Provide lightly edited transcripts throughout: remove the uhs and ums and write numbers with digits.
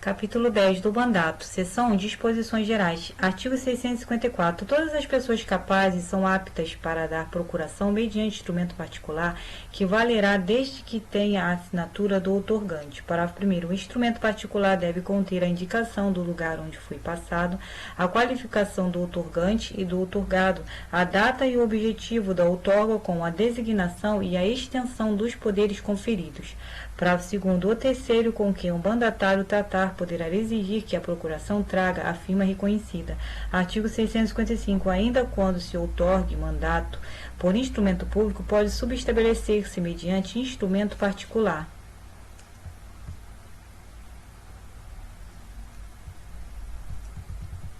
Capítulo 10 do mandato, seção Disposições Gerais. Artigo 654. Todas as pessoas capazes são aptas para dar procuração mediante instrumento particular que valerá desde que tenha a assinatura do outorgante. Parágrafo 1º. O instrumento particular deve conter a indicação do lugar onde foi passado, a qualificação do outorgante e do outorgado, a data e o objetivo da outorga com a designação e a extensão dos poderes conferidos. Parágrafo 2º. O terceiro com quem o mandatário tratar poderá exigir que a procuração traga a firma reconhecida. Artigo 655. Ainda quando se outorgue mandato por instrumento público, pode subestabelecer-se mediante instrumento particular.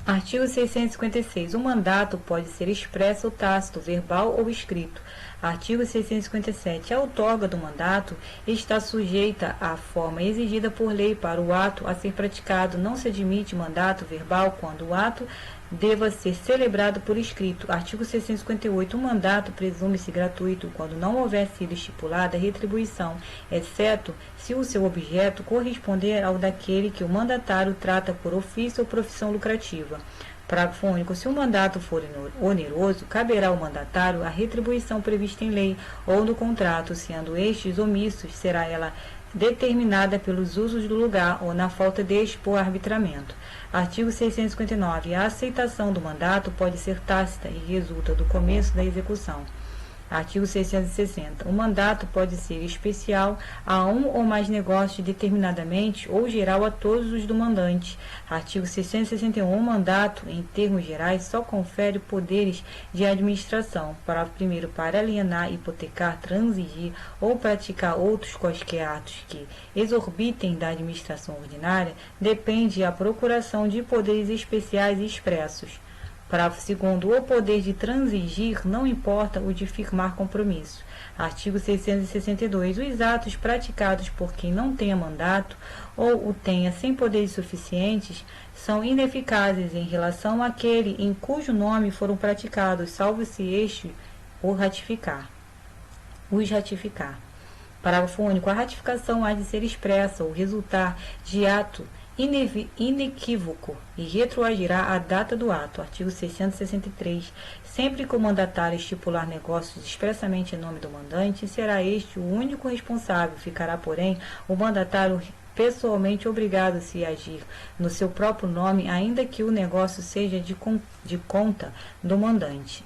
Artigo 656. O mandato pode ser expresso ou tácito, verbal ou escrito. Artigo 657. A outorga do mandato está sujeita à forma exigida por lei para o ato a ser praticado. Não se admite mandato verbal quando o ato deva ser celebrado por escrito. Artigo 658. O mandato presume-se gratuito quando não houver sido estipulada retribuição, exceto se o seu objeto corresponder ao daquele que o mandatário trata por ofício ou profissão lucrativa. Parágrafo único. Se o mandato for oneroso, caberá ao mandatário a retribuição prevista em lei ou no contrato, sendo estes omissos, será ela determinada pelos usos do lugar ou na falta deste por arbitramento. Artigo 659. A aceitação do mandato pode ser tácita e resulta do começo da execução. Artigo 660. O mandato pode ser especial a um ou mais negócios determinadamente ou geral a todos os do mandante. Artigo 661. O mandato, em termos gerais, só confere poderes de administração. Parágrafo 1º. Para alienar, hipotecar, transigir ou praticar outros quaisquer atos que exorbitem da administração ordinária, depende a procuração de poderes especiais e expressos. Parágrafo 2º. O poder de transigir não importa o de firmar compromisso. Artigo 662. Os atos praticados por quem não tenha mandato ou o tenha sem poderes suficientes são ineficazes em relação àquele em cujo nome foram praticados, salvo se este os ratificar. Parágrafo único. A ratificação há de ser expressa ou resultar de ato inequívoco e retroagirá à data do ato. Artigo 663. Sempre que o mandatário estipular negócios expressamente em nome do mandante, será este o único responsável. Ficará, porém, o mandatário pessoalmente obrigado a se agir no seu próprio nome, ainda que o negócio seja de conta do mandante.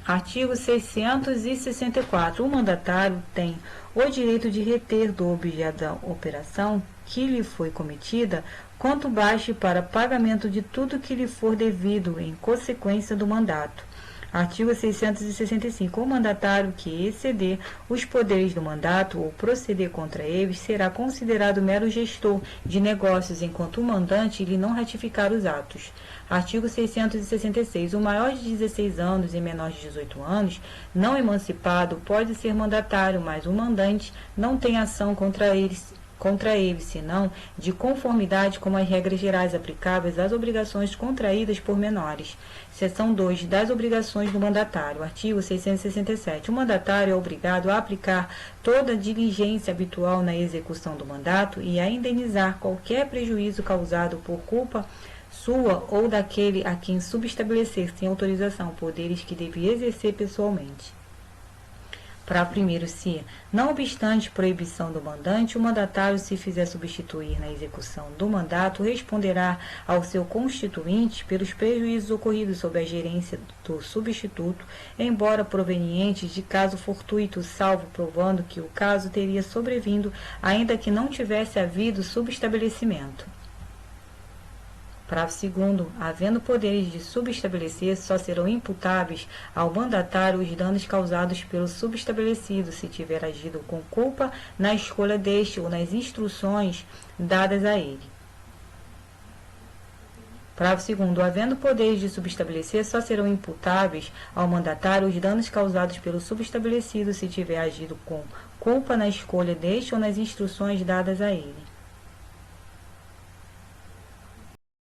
Artigo 664. O mandatário tem o direito de reter do objeto da operação que lhe foi cometida quanto baste para pagamento de tudo que lhe for devido em consequência do mandato. Artigo 665. O mandatário que exceder os poderes do mandato ou proceder contra eles será considerado mero gestor de negócios enquanto o mandante lhe não ratificar os atos. Artigo 666. O maior de 16 anos e menor de 18 anos, não emancipado, pode ser mandatário, mas o mandante não tem ação contra ele, senão de conformidade com as regras gerais aplicáveis às obrigações contraídas por menores. Seção 2. Das obrigações do mandatário. Artigo 667. O mandatário é obrigado a aplicar toda a diligência habitual na execução do mandato e a indenizar qualquer prejuízo causado por culpa sua ou daquele a quem subestabelecer sem autorização poderes que deve exercer pessoalmente. Parágrafo 1º. Se, não obstante proibição do mandante, o mandatário se fizer substituir na execução do mandato, responderá ao seu constituinte pelos prejuízos ocorridos sob a gerência do substituto, embora provenientes de caso fortuito, salvo provando que o caso teria sobrevindo, ainda que não tivesse havido subestabelecimento. Parágrafo 2º. Havendo poderes de subestabelecer, só serão imputáveis ao mandatário os danos causados pelo subestabelecido, se tiver agido com culpa na escolha deste ou nas instruções dadas a ele. Parágrafo 2º. Havendo poderes de subestabelecer, só serão imputáveis ao mandatário os danos causados pelo subestabelecido, se tiver agido com culpa na escolha deste ou nas instruções dadas a ele.